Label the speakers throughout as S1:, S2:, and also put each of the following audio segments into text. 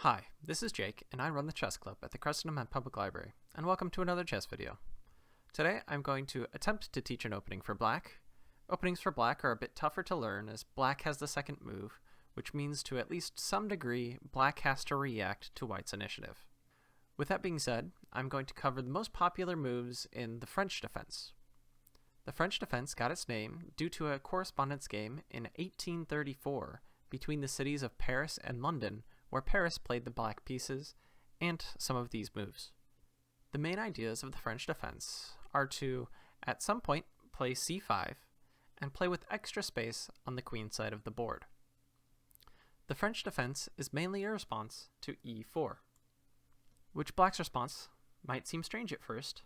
S1: Hi, this is Jake, and I run the chess club at the Creston-Dement Public Library, and welcome to another chess video. Today I'm going to attempt to teach an opening for black. Openings for black are a bit tougher to learn as black has the second move, which means to at least some degree black has to react to white's initiative. With that being said, I'm going to cover the most popular moves in the French defense. The French defense got its name due to a correspondence game in 1834 between the cities of Paris and London, where Paris played the black pieces, and some of these moves. The main ideas of the French defense are to, at some point, play c5, and play with extra space on the queen side of the board. The French defense is mainly a response to e4, which black's response might seem strange at first,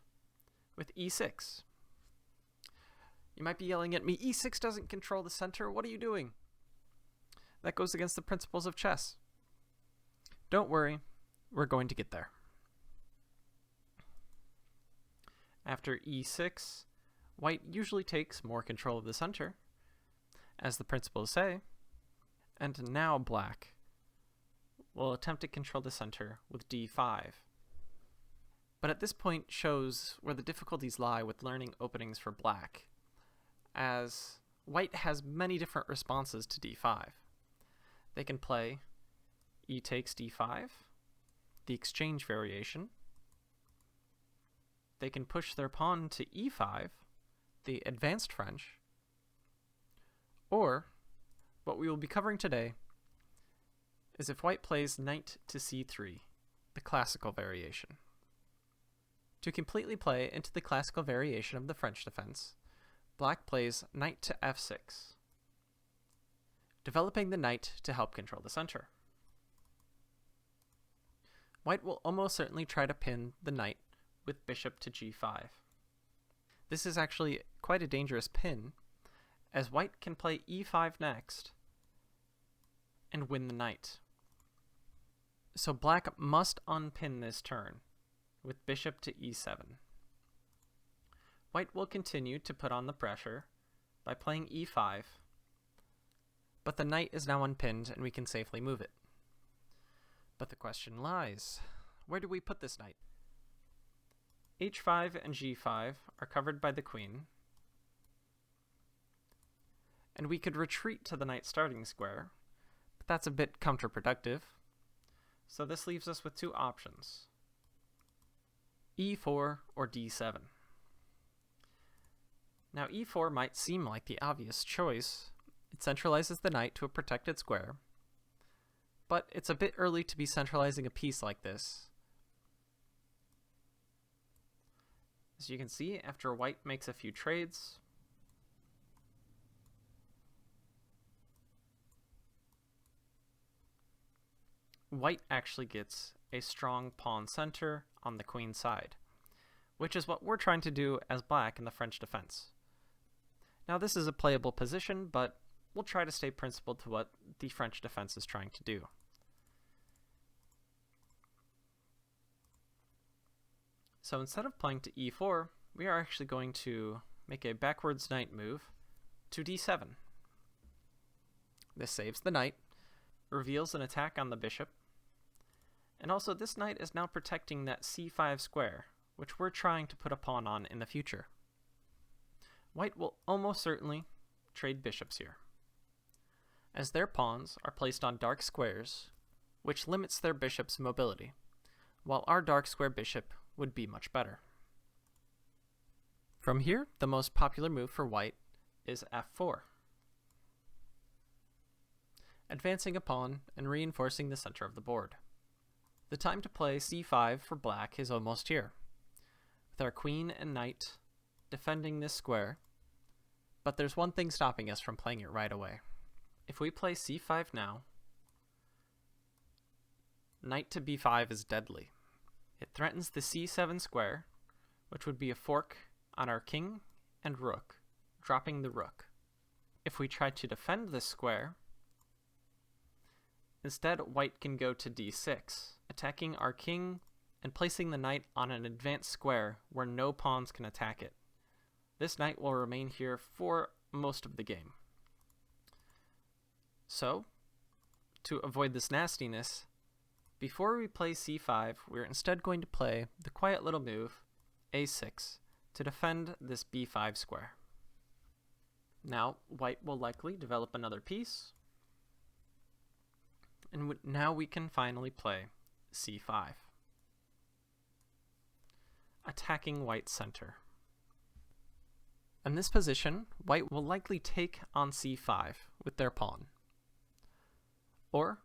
S1: with e6. You might be yelling at me, e6 doesn't control the center, what are you doing? That goes against the principles of chess. Don't worry, we're going to get there. After e6, white usually takes more control of the center, as the principles say, and now black will attempt to control the center with d5. But at this point shows where the difficulties lie with learning openings for black, as white has many different responses to d5. They can play e takes d5, the exchange variation. They can push their pawn to e5, the advanced French. Or, what we will be covering today is if white plays knight to c3, the classical variation. To completely play into the classical variation of the French defense, black plays knight to f6, developing the knight to help control the center. White will almost certainly try to pin the knight with bishop to g5. This is actually quite a dangerous pin, as white can play e5 next and win the knight. So black must unpin this turn with bishop to e7. White will continue to put on the pressure by playing e5, but the knight is now unpinned and we can safely move it. But the question lies, where do we put this knight? h5 and g5 are covered by the queen, and we could retreat to the knight starting square, but that's a bit counterproductive, so this leaves us with two options, e4 or d7. Now e4 might seem like the obvious choice. It centralizes the knight to a protected square, but it's a bit early to be centralizing a piece like this. As you can see, after white makes a few trades, white actually gets a strong pawn center on the queen side, which is what we're trying to do as black in the French defense. Now this is a playable position, but we'll try to stay principled to what the French defense is trying to do. So instead of playing to e4, we are actually going to make a backwards knight move to d7. This saves the knight, reveals an attack on the bishop, and also this knight is now protecting that c5 square, which we're trying to put a pawn on in the future. White will almost certainly trade bishops here, as their pawns are placed on dark squares, which limits their bishop's mobility, while our dark square bishop would be much better. From here, the most popular move for white is f4, advancing a pawn and reinforcing the center of the board. The time to play c5 for black is almost here, with our queen and knight defending this square, but there's one thing stopping us from playing it right away. If we play c5 now, knight to b5 is deadly. It threatens the c7 square, which would be a fork on our king and rook, dropping the rook. If we try to defend this square, instead white can go to d6, attacking our king and placing the knight on an advanced square where no pawns can attack it. This knight will remain here for most of the game. So, to avoid this nastiness, Before we play c5, we're instead going to play the quiet little move a6 to defend this b5 square. Now, white will likely develop another piece, and now we can finally play c5, attacking white's center. In this position, white will likely take on c5 with their pawn, or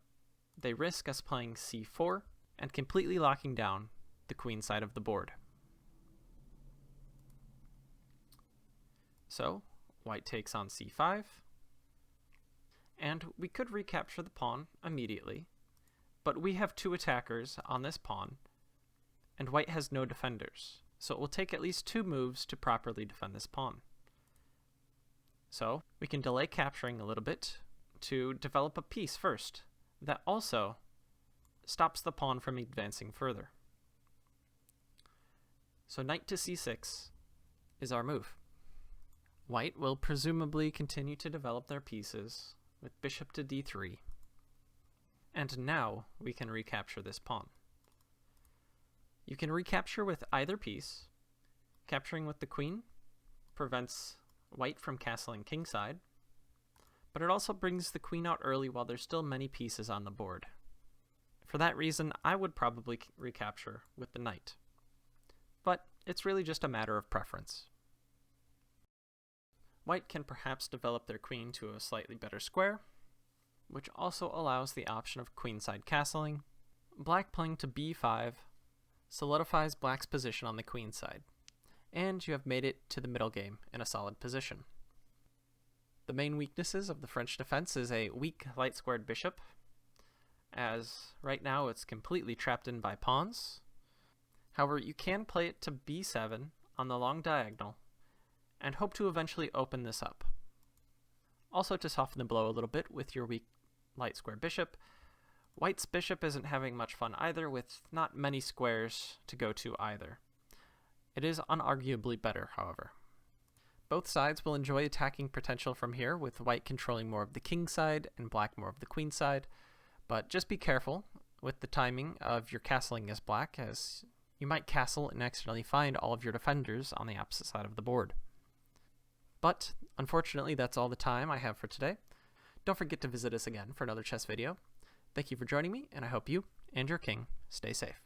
S1: they risk us playing c4 and completely locking down the queen side of the board. So, white takes on c5, and we could recapture the pawn immediately, but we have two attackers on this pawn, and white has no defenders, so it will take at least 2 moves to properly defend this pawn. So, we can delay capturing a little bit to develop a piece first that also stops the pawn from advancing further. So knight to c6 is our move. White will presumably continue to develop their pieces with bishop to d3. And now we can recapture this pawn. You can recapture with either piece. Capturing with the queen prevents white from castling kingside, but it also brings the queen out early while there's still many pieces on the board. For that reason, I would probably recapture with the knight. But it's really just a matter of preference. White can perhaps develop their queen to a slightly better square, which also allows the option of queenside castling. Black playing to b5 solidifies black's position on the queen side, and you have made it to the middle game in a solid position. The main weaknesses of the French defense is a weak light-squared bishop, as right now it's completely trapped in by pawns. However, you can play it to b7 on the long diagonal, and hope to eventually open this up. Also, to soften the blow a little bit with your weak light-square bishop, white's bishop isn't having much fun either, with not many squares to go to either. It is unarguably better, however. Both sides will enjoy attacking potential from here, with white controlling more of the king side and black more of the queen side, but just be careful with the timing of your castling as black, as you might castle and accidentally find all of your defenders on the opposite side of the board. But unfortunately, that's all the time I have for today. Don't forget to visit us again for another chess video. Thank you for joining me, and I hope you and your king stay safe.